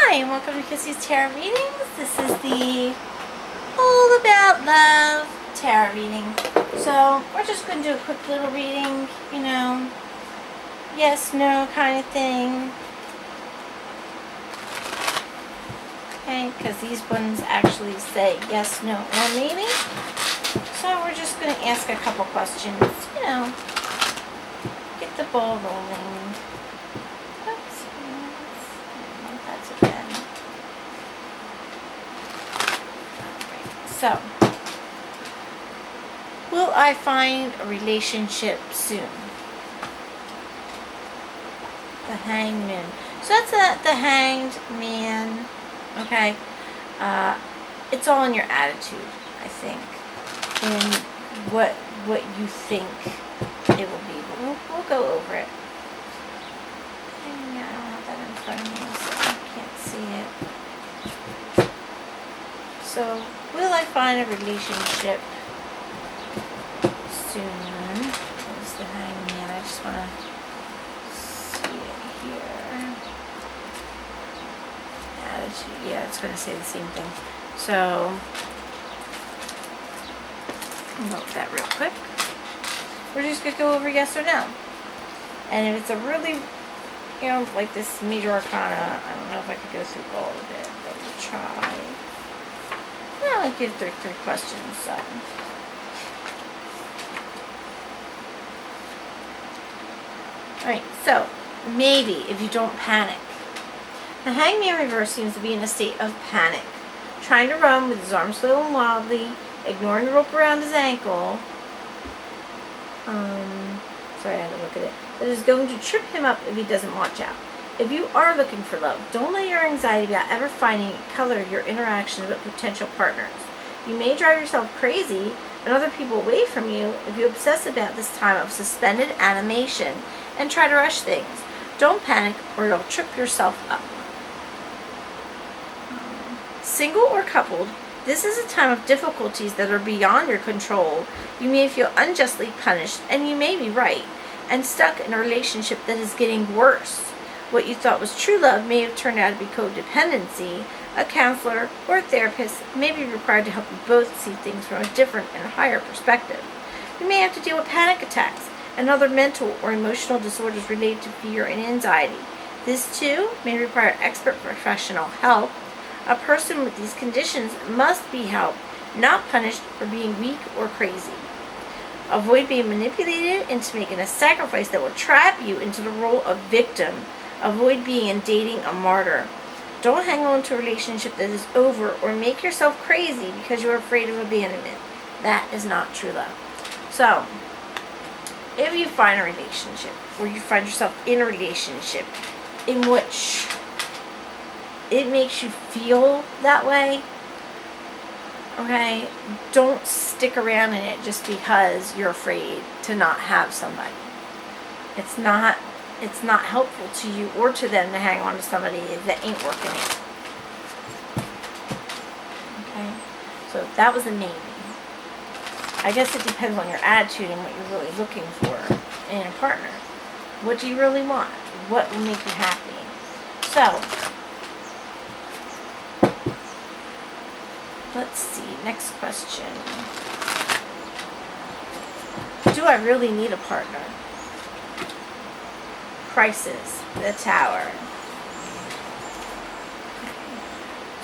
Hi, and welcome to Kissy's Tarot Readings. This is the All About Love Tarot reading. So, we're just going to do a quick little reading, yes, no kind of thing. Okay, because these ones actually say yes, no, or maybe. So, we're just going to ask a couple questions, get the ball rolling. So, will I find a relationship soon? The Hanged Man. So that's the Hanged Man. Okay. It's all in your attitude, I think, and what you think it will be. But we'll go over it. I don't have that in front of me, so I can't see it. So, will I find a relationship soon? There's the Hanged Man. I just want to see it here. Attitude. Yeah, it's going to say the same thing. So, note that real quick. We're just going to go over yes or no. And if it's a really, like this major arcana, I don't know if I could go through all of it, but we'll try. I'll give three questions. So. Alright, so maybe if you don't panic. The Hanged Man reverse seems to be in a state of panic, trying to run with his arms flailing wildly, ignoring the rope around his ankle. Sorry, I had to look at it. That is going to trip him up if he doesn't watch out. If you are looking for love, don't let your anxiety about ever finding it color your interactions with potential partners. You may drive yourself crazy and other people away from you if you obsess about this time of suspended animation and try to rush things. Don't panic or you'll trip yourself up. Single or coupled, this is a time of difficulties that are beyond your control. You may feel unjustly punished, and you may be right, and stuck in a relationship that is getting worse. What you thought was true love may have turned out to be codependency. A counselor or a therapist may be required to help you both see things from a different and higher perspective. You may have to deal with panic attacks and other mental or emotional disorders related to fear and anxiety. This, too, may require expert professional help. A person with these conditions must be helped, not punished for being weak or crazy. Avoid being manipulated into making a sacrifice that will trap you into the role of victim. Avoid being and dating a martyr. Don't hang on to a relationship that is over or make yourself crazy because you're afraid of abandonment. That is not true love. So, if you find a relationship or you find yourself in a relationship in which it makes you feel that way, okay, don't stick around in it just because you're afraid to not have somebody. It's not helpful to you or to them to hang on to somebody that ain't working out. Okay? So that was a maybe. I guess it depends on your attitude and what you're really looking for in a partner. What do you really want? What will make you happy? So, let's see. Next question. Do I really need a partner? Crisis, the Tower.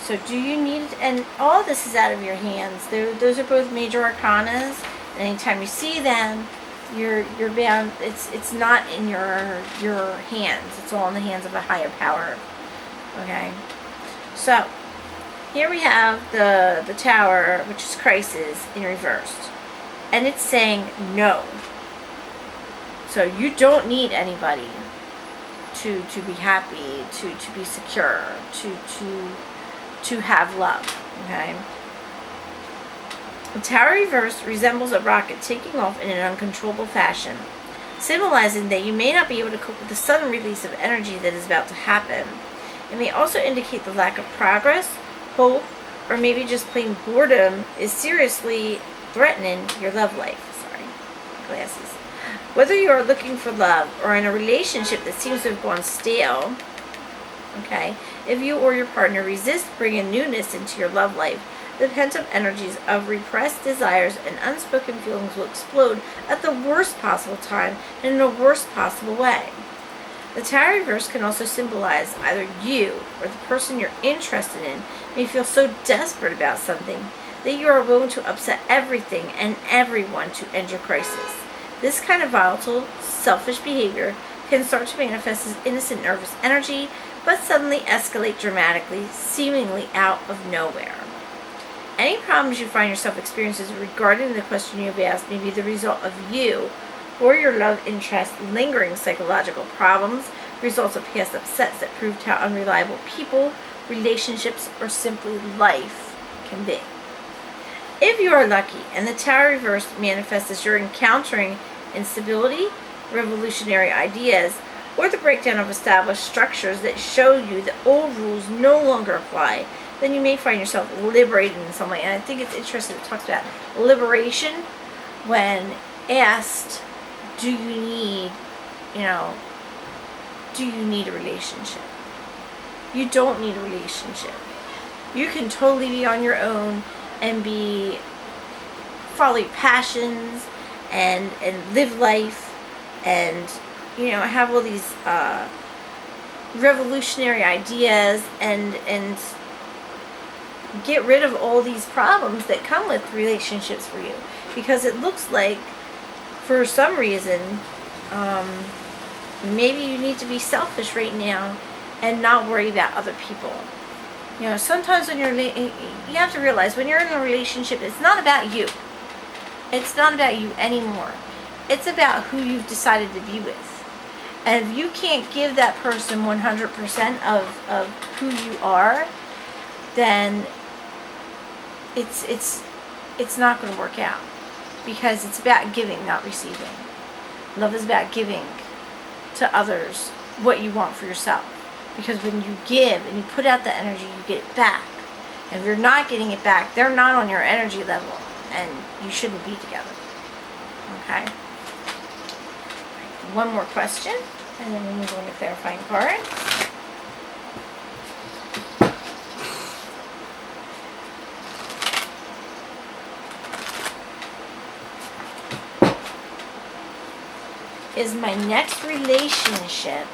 So do you need, and all this is out of your hands. Those are both major arcanas. And anytime you see them, you're bound. It's not in your hands. It's all in the hands of a higher power. Okay. So here we have the Tower, which is crisis in reverse, and it's saying no. So you don't need anybody to be happy, to be secure, to have love, okay? The Tower reverse resembles a rocket taking off in an uncontrollable fashion, symbolizing that you may not be able to cope with the sudden release of energy that is about to happen. It may also indicate the lack of progress, hope, or maybe just plain boredom is seriously threatening your love life. Sorry, glasses. Whether you are looking for love or in a relationship that seems to have gone stale, Okay? If you or your partner resist bringing newness into your love life, the pent-up energies of repressed desires and unspoken feelings will explode at the worst possible time and in the worst possible way. The Tower reverse can also symbolize either you or the person you're interested in may feel so desperate about something that you are willing to upset everything and everyone to end your crisis. This kind of volatile, selfish behavior can start to manifest as innocent nervous energy, but suddenly escalate dramatically, seemingly out of nowhere. Any problems you find yourself experiencing regarding the question you have asked may be the result of you or your love interest lingering psychological problems, results of past upsets that proved how unreliable people, relationships, or simply life can be. If you are lucky and the Tower reverse manifests as you're encountering instability, revolutionary ideas, or the breakdown of established structures that show you that old rules no longer apply, then you may find yourself liberated in some way. And I think it's interesting, it talks about liberation when asked, do you need a relationship? You don't need a relationship. You can totally be on your own and follow your passions and live life and have all these revolutionary ideas and get rid of all these problems that come with relationships for you, because it looks like for some reason maybe you need to be selfish right now and not worry about other people. Sometimes when you have to realize when you're in a relationship, it's not about you. It's not about you anymore. It's about who you've decided to be with. And if you can't give that person 100% of who you are, then it's not going to work out, because it's about giving, not receiving. Love is about giving to others what you want for yourself. Because when you give and you put out the energy, you get it back. And if you're not getting it back, they're not on your energy level, and you shouldn't be together. Okay? One more question, and then we'll move on to clarifying cards. Is my next relationship,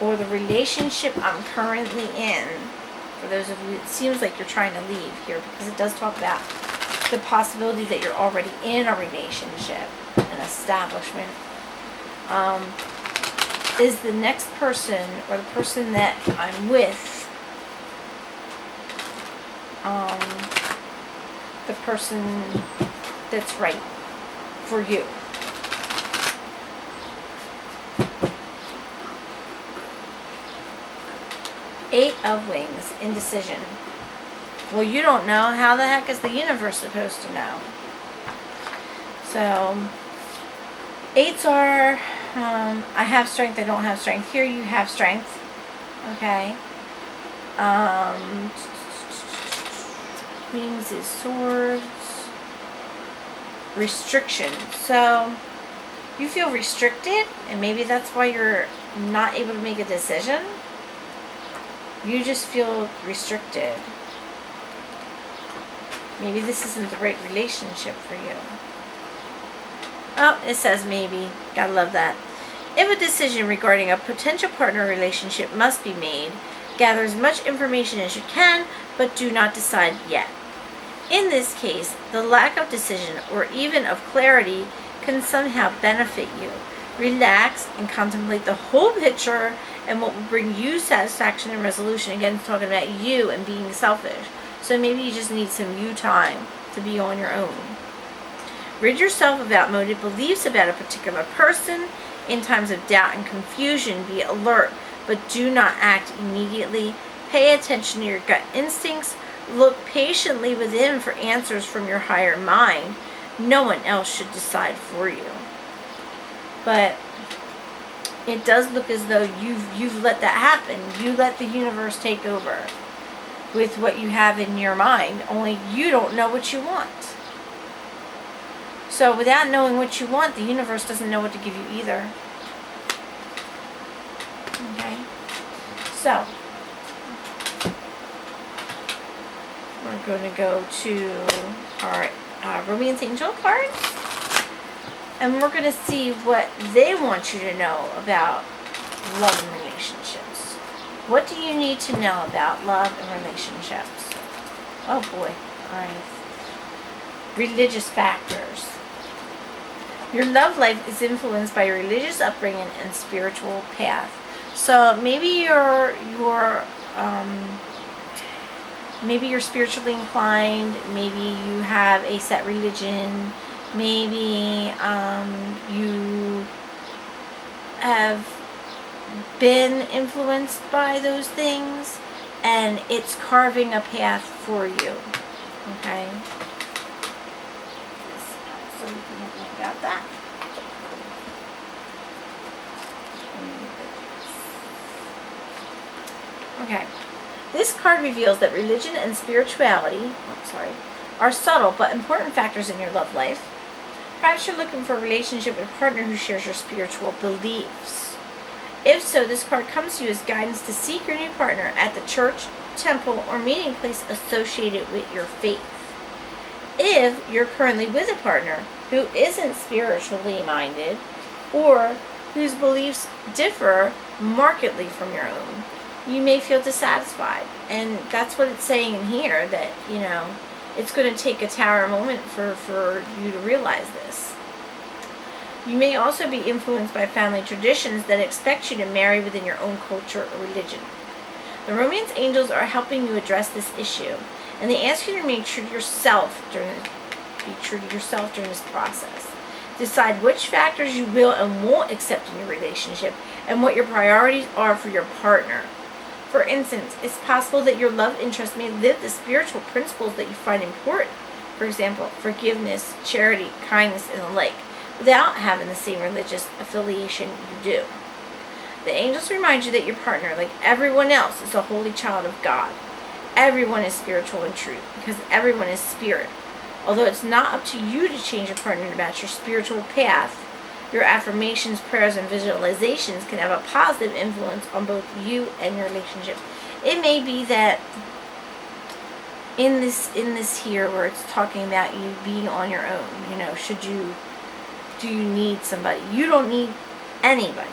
or the relationship I'm currently in, for those of you, it seems like you're trying to leave here, because it does talk about the possibility that you're already in a relationship, an establishment. Is the next person, or the person that I'm with, the person that's right for you? Eight of Wings, indecision. Well, you don't know. How the heck is the universe supposed to know? So, eights are, I have strength, I don't have strength. Here you have strength. Okay. Wings is swords. Restriction. So, you feel restricted, and maybe that's why you're not able to make a decision. You just feel restricted. Maybe this isn't the right relationship for you. Oh, it says maybe. Gotta love that. If a decision regarding a potential partner relationship must be made, gather as much information as you can, but do not decide yet. In this case, the lack of decision or even of clarity can somehow benefit you. Relax and contemplate the whole picture and what will bring you satisfaction and resolution. Again, it's talking about you and being selfish. So maybe you just need some you time to be on your own. Rid yourself of outmoded beliefs about a particular person. In times of doubt and confusion, be alert, but do not act immediately. Pay attention to your gut instincts. Look patiently within for answers from your higher mind. No one else should decide for you. But it does look as though you've let that happen. You let the universe take over with what you have in your mind. Only you don't know what you want. So without knowing what you want, the universe doesn't know what to give you either. Okay? So, We're going to go to our Romance Angel cards. And we're going to see what they want you to know about love and relationships. What do you need to know about love and relationships? Oh boy. Alright. Religious factors. Your love life is influenced by your religious upbringing and spiritual path. So maybe you're spiritually inclined. Maybe you have a set religion. Maybe you have been influenced by those things, and it's carving a path for you. Okay? So we can think about that. Okay. This card reveals that religion and spirituality, are subtle but important factors in your love life. Perhaps you're looking for a relationship with a partner who shares your spiritual beliefs. If so, this card comes to you as guidance to seek your new partner at the church, temple, or meeting place associated with your faith. If you're currently with a partner who isn't spiritually minded or whose beliefs differ markedly from your own, you may feel dissatisfied. And that's what it's saying in here, that, it's going to take a tower moment for you to realize this. You may also be influenced by family traditions that expect you to marry within your own culture or religion. The Romance Angels are helping you address this issue, and they ask you to remain true to yourself during this process. Decide which factors you will and won't accept in your relationship, and what your priorities are for your partner. For instance, it's possible that your love interest may live the spiritual principles that you find important. For example, forgiveness, charity, kindness, and the like, without having the same religious affiliation you do. The angels remind you that your partner, like everyone else, is a holy child of God. Everyone is spiritual and true, because everyone is spirit. Although it's not up to you to change your partner to match your spiritual path, your affirmations, prayers, and visualizations can have a positive influence on both you and your relationship. It may be that in this here, where it's talking about you being on your own, do you need somebody? You don't need anybody.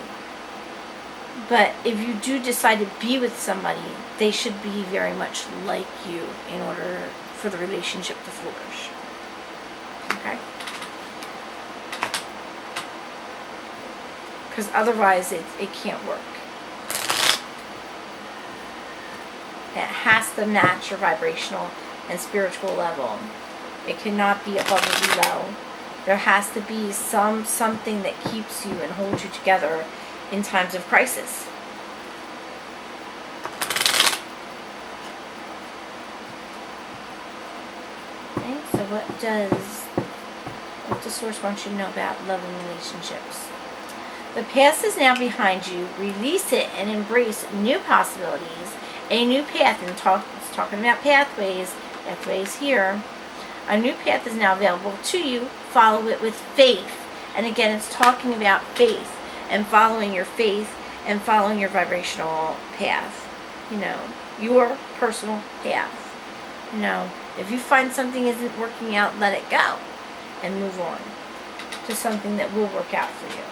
But if you do decide to be with somebody, they should be very much like you in order for the relationship to flourish. Okay? Because otherwise it can't work. It has to match your vibrational and spiritual level. It cannot be above or below. There has to be something that keeps you and holds you together in times of crisis. Okay, so what does the source want you to know about love and relationships? The past is now behind you. Release it and embrace new possibilities. A new path, and it's talking about pathways here. A new path is now available to you. Follow it with faith. And again, it's talking about faith and following your faith and following your vibrational path. Your personal path. If you find something isn't working out, let it go and move on to something that will work out for you.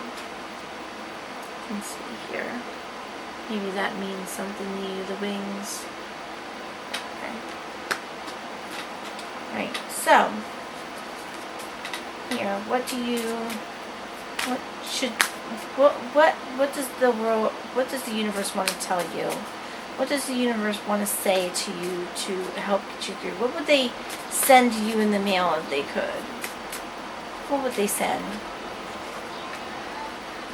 Let's see here. Maybe that means something to you, the wings. Okay. Right. So, here, what does the universe want to tell you? What does the universe want to say to you to help get you through? What would they send you in the mail if they could? What would they send?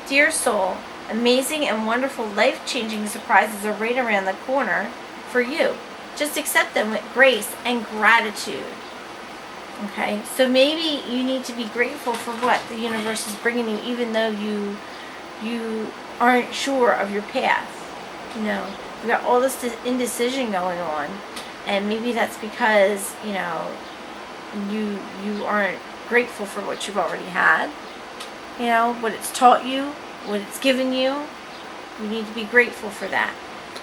Dear soul, amazing and wonderful life-changing surprises are right around the corner for you. Just accept them with grace and gratitude. Okay, so maybe you need to be grateful for what the universe is bringing you, even though you aren't sure of your path. You got all this indecision going on, and maybe that's because you aren't grateful for what you've already had. What it's taught you, what it's given you. You need to be grateful for that,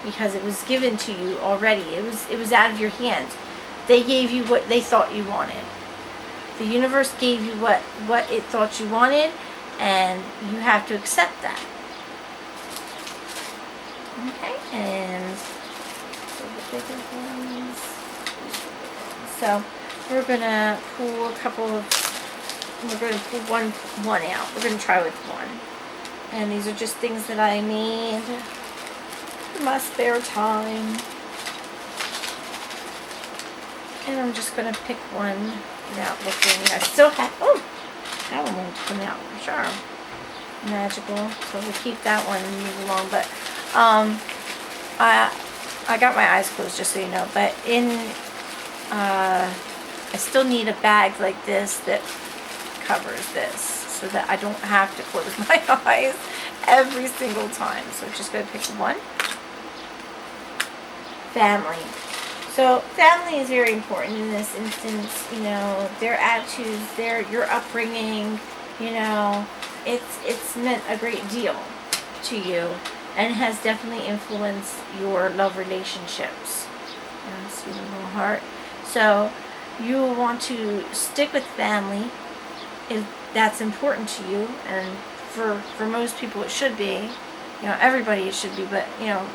because it was given to you already. It was out of your hands. They gave you what they thought you wanted. The universe gave you what it thought you wanted, and you have to accept that. Okay, and so the bigger ones. So we're gonna pull a couple of. We're gonna pull one out. We're gonna try with one, and these are just things that I need in my spare time. And I'm just going to pick one without looking. I still have, that one won't come out for sure. Magical. So we'll keep that one and move along. But I got my eyes closed, just so you know. But I still need a bag like this that covers this, so that I don't have to close my eyes every single time. So I'm just going to pick one. Family. So family is very important in this instance. You know, their attitudes, your upbringing. You know, it's meant a great deal to you, and has definitely influenced your love relationships. And see the little heart. So you will want to stick with family if that's important to you, and for most people it should be. You know, everybody it should be, but you know,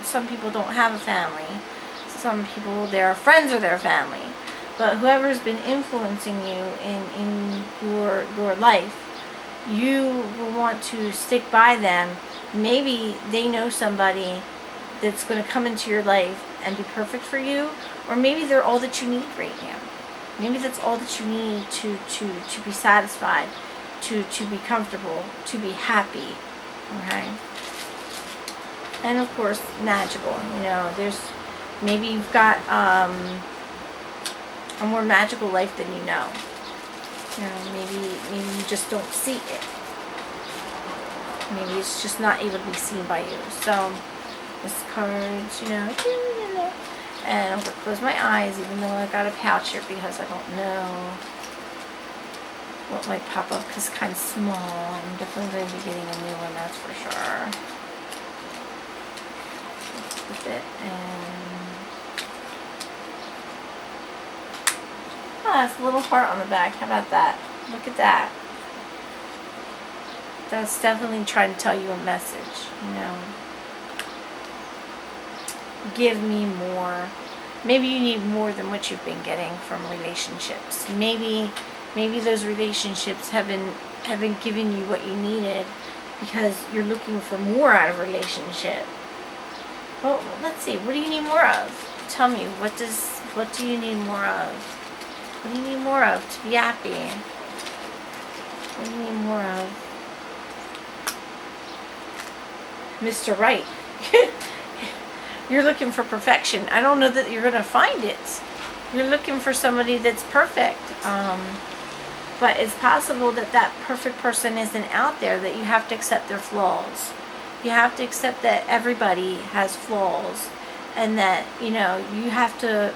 some people don't have a family. Some people, their friends are their family. But whoever's been influencing you in your life, you will want to stick by them. Maybe they know somebody that's going to come into your life and be perfect for you, or maybe they're all that you need right now. Maybe that's all that you need to be satisfied, to be comfortable, to be happy. Okay? And of course, magical. You know, maybe you've got a more magical life than you know. You know, maybe you just don't see it. Maybe it's just not able to be seen by you. So, this card's, you know, and I'm going to close my eyes, even though I got a pouch here, because I don't know what might pop up, because it's kind of small. I'm definitely going to be getting a new one, that's for sure. With it, and it's a little heart on the back. How about that? Look at that. That's definitely trying to tell you a message. You know, give me more. Maybe you need more than what you've been getting from relationships. Maybe those relationships haven't given you what you needed, because you're looking for more out of a relationship. Well, let's see. What do you need more of? Tell me. What do you need more of? What do you need more of to be happy? What do you need more of? Mr. Right. You're looking for perfection. I don't know that you're going to find it. You're looking for somebody that's perfect. But it's possible that perfect person isn't out there, that you have to accept their flaws. You have to accept that everybody has flaws, and that, you know, you have to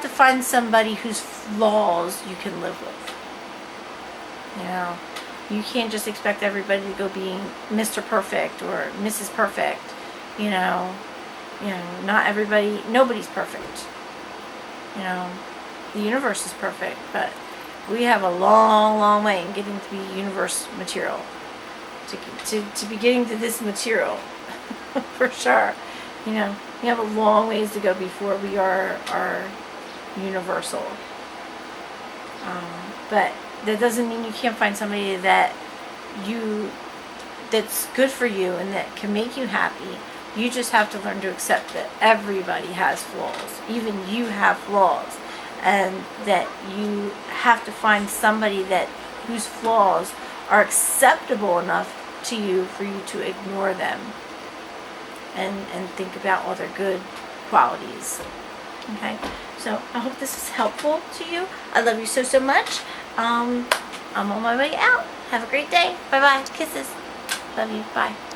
find somebody whose flaws you can live with. You know, you can't just expect everybody to go being Mr. Perfect or Mrs. Perfect. You know, nobody's perfect. You know, the universe is perfect, but we have a long, long way in getting to be universe material. To be getting to this material, for sure. You know, we have a long ways to go before we are universal. But that doesn't mean you can't find somebody that's good for you and that can make you happy. You just have to learn to accept that everybody has flaws. Even you have flaws, and that you have to find somebody whose flaws are acceptable enough to you for you to ignore them and think about all their good qualities. Okay, so I hope this is helpful to you. I love you so much. I'm on my way out. Have a great day. Bye bye. Kisses. Love you. Bye.